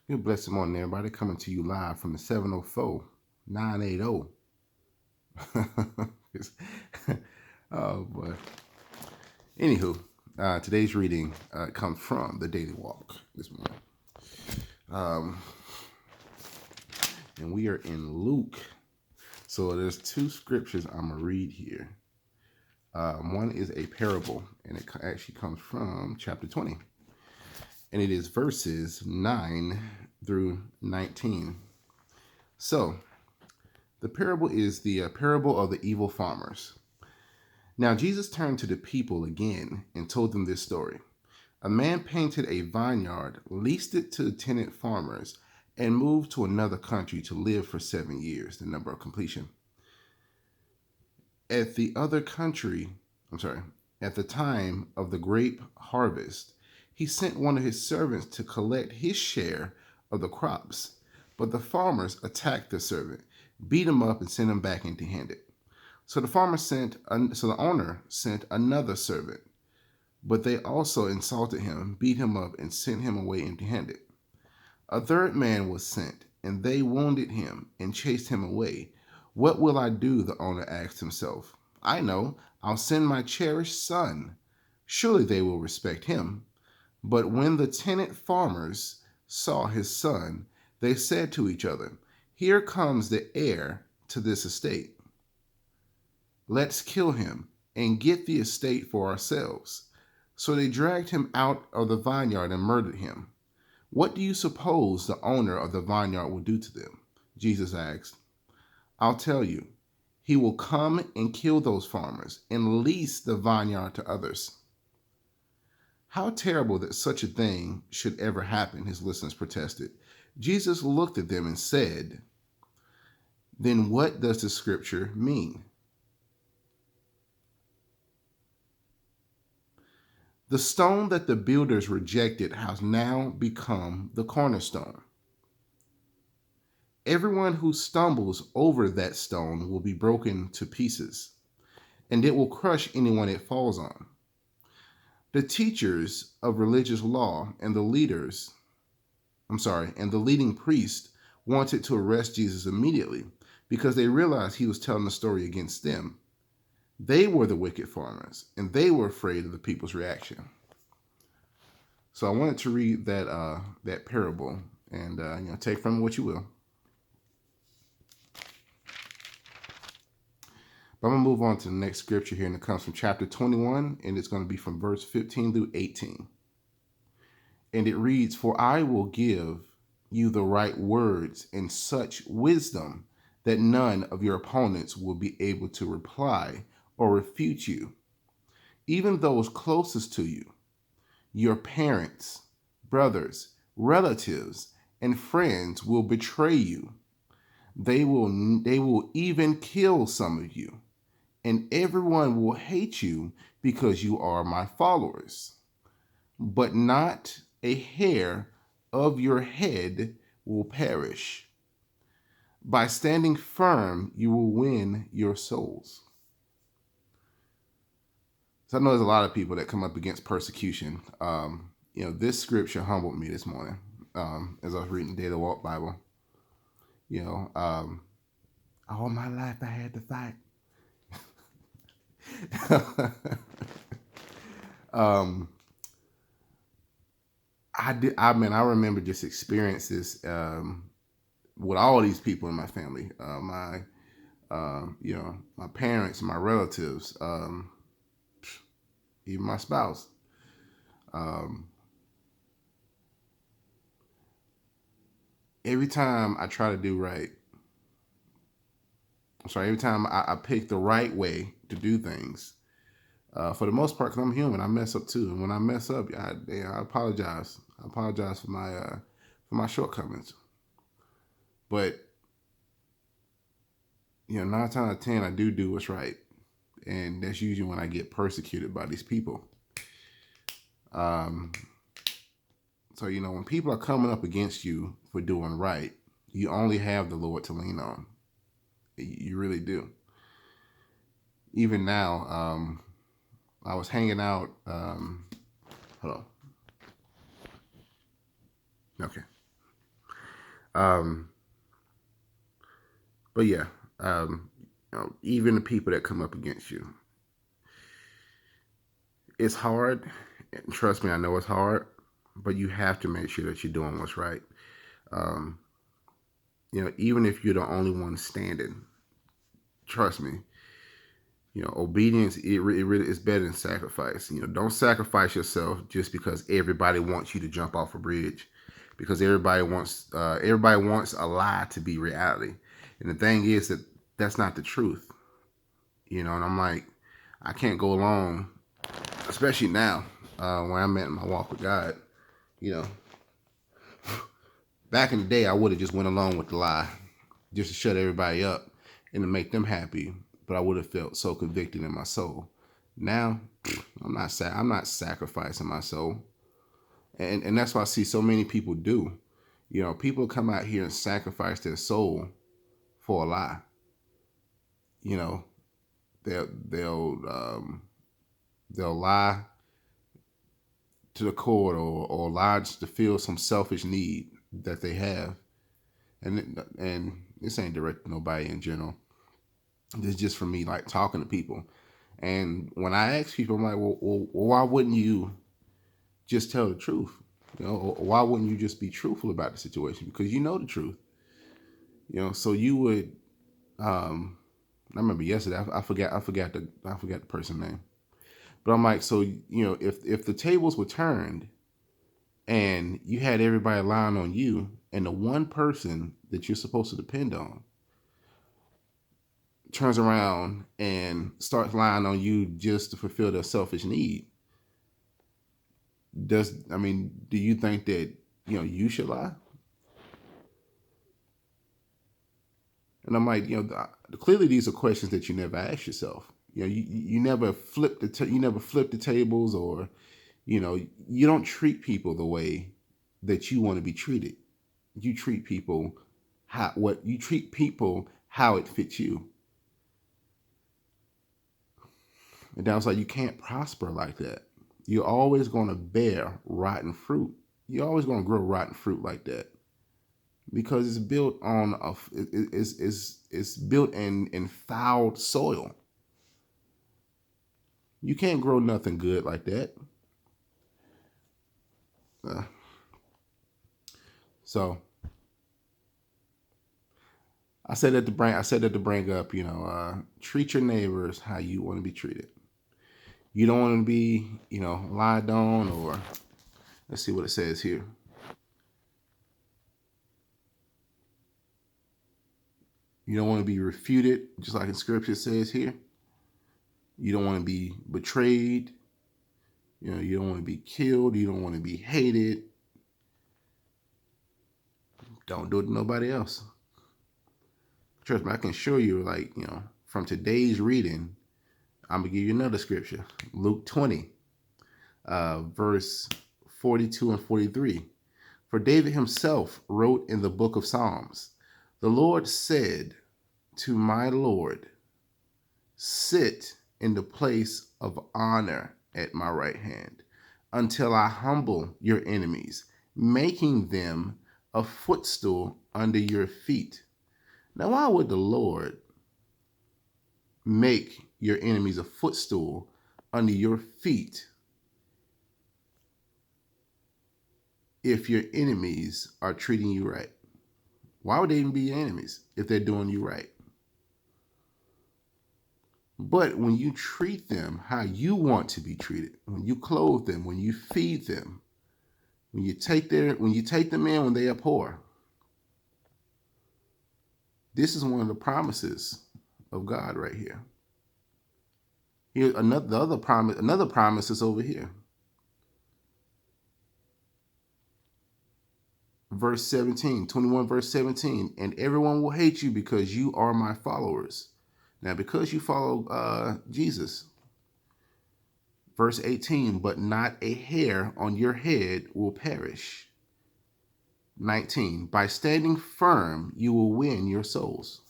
Good blessed morning, everybody. Coming to you live from the 704 980. Oh, boy. Anywho, today's reading comes from the Daily Walk this morning. And we are in Luke. So there's two scriptures I'm going to read here. One is a parable, and it actually comes from chapter 20. And it is verses 9 through 19. So, the parable is the parable of the evil farmers. Now, Jesus turned to the people again and told them this story. A man painted a vineyard, leased it to tenant farmers, and moved to another country to live for 7 years, the number of completion. At the time of the grape harvest, he sent one of his servants to collect his share of the crops. But the farmers attacked the servant, beat him up, and sent him back empty-handed. So the owner sent another servant, but they also insulted him, beat him up, and sent him away empty-handed. A third man was sent, and they wounded him and chased him away. What will I do? The owner asked himself. I know, I'll send my cherished son. Surely they will respect him. But when the tenant farmers saw his son, they said to each other, here comes the heir to this estate. Let's kill him and get the estate for ourselves. So they dragged him out of the vineyard and murdered him. What do you suppose the owner of the vineyard will do to them? Jesus asked. I'll tell you. He will come and kill those farmers and lease the vineyard to others. How terrible that such a thing should ever happen, his listeners protested. Jesus looked at them and said, then what does the scripture mean? The stone that the builders rejected has now become the cornerstone. Everyone who stumbles over that stone will be broken to pieces, and it will crush anyone it falls on. The teachers of religious law and the leading priest wanted to arrest Jesus immediately because they realized he was telling a story against them. They were the wicked farmers, and they were afraid of the people's reaction. So I wanted to read that parable and take from it what you will. But I'm going to move on to the next scripture here, and it comes from chapter 21, and it's going to be from verse 15 through 18. And it reads, for I will give you the right words and such wisdom that none of your opponents will be able to reply or refute you. Even those closest to you, your parents, brothers, relatives, and friends will betray you. They will even kill some of you, and everyone will hate you because you are my followers. But not a hair of your head will perish. By standing firm, you will win your souls. So I know there's a lot of people that come up against persecution. This scripture humbled me this morning as I was reading the Daily Walk Bible. All my life I had to fight. I remember just experiences with all these people in my family, my parents, my relatives, even my spouse. Every time I try to do right, every time I pick the right way to do things, for the most part, because I'm human, I mess up too. And when I mess up, I apologize. I apologize for my shortcomings. But 9 times out of 10, I do what's right, and that's usually when I get persecuted by these people. So when people are coming up against you for doing right, you only have the Lord to lean on. You really do. Even now, I was hanging out. Hold on. Okay. Um, but yeah, even the people that come up against you, it's hard. And trust me, I know it's hard, but you have to make sure that you're doing what's right. Um, even if you're the only one standing, trust me, obedience, it really is better than sacrifice. Don't sacrifice yourself just because everybody wants you to jump off a bridge, because everybody wants a lie to be reality. And the thing is that that's not the truth. And I'm like, I can't go along, especially now, when I'm at my walk with God. You know, back in the day, I would have just went along with the lie, just to shut everybody up and to make them happy. But I would have felt so convicted in my soul. Now, I'm not sacrificing my soul, and that's why I see so many people do. People come out here and sacrifice their soul for a lie. You know, they'll lie to the court, or lie just to fill some selfish need that they have, and this ain't direct to nobody in general. This is just for me, like talking to people. And when I ask people, I'm like, well, why wouldn't you just tell the truth? Why wouldn't you just be truthful about the situation? Because you know the truth. So you would. I remember yesterday. I forgot the person's name. But I'm like, so if the tables were turned and you had everybody lying on you, and the one person that you're supposed to depend on turns around and starts lying on you just to fulfill their selfish need, do you think that you should lie? And I'm like, clearly these are questions that you never ask yourself. You never flip the tables, or you don't treat people the way that you want to be treated. You treat people how it fits you. And I was like, you can't prosper like that. You're always going to bear rotten fruit. You're always going to grow rotten fruit like that, because it's built on it's built in fouled soil. You can't grow nothing good like that. So I said that to bring up, treat your neighbors how you want to be treated. You don't want to be, lied on, or let's see what it says here. You don't want to be refuted, just like in scripture says here. You don't want to be betrayed. You don't want to be killed. You don't want to be hated. Don't do it to nobody else. Trust me, I can show you, from today's reading, I'm going to give you another scripture. Luke 20, verse 42 and 43. For David himself wrote in the book of Psalms, the Lord said to my Lord, sit in the place of honor at my right hand, until I humble your enemies, making them a footstool under your feet. Now, why would the Lord make your enemies a footstool under your feet if your enemies are treating you right? Why would they even be your enemies if they're doing you right? But when you treat them how you want to be treated, when you clothe them, when you feed them, when you take them in when they are poor, this is one of the promises of God right here. Here, another promise is over here. Verse 17, 21 verse 17, and everyone will hate you because you are my followers. Now, because you follow Jesus. Verse 18, but not a hair on your head will perish. 19, by standing firm, you will win your souls.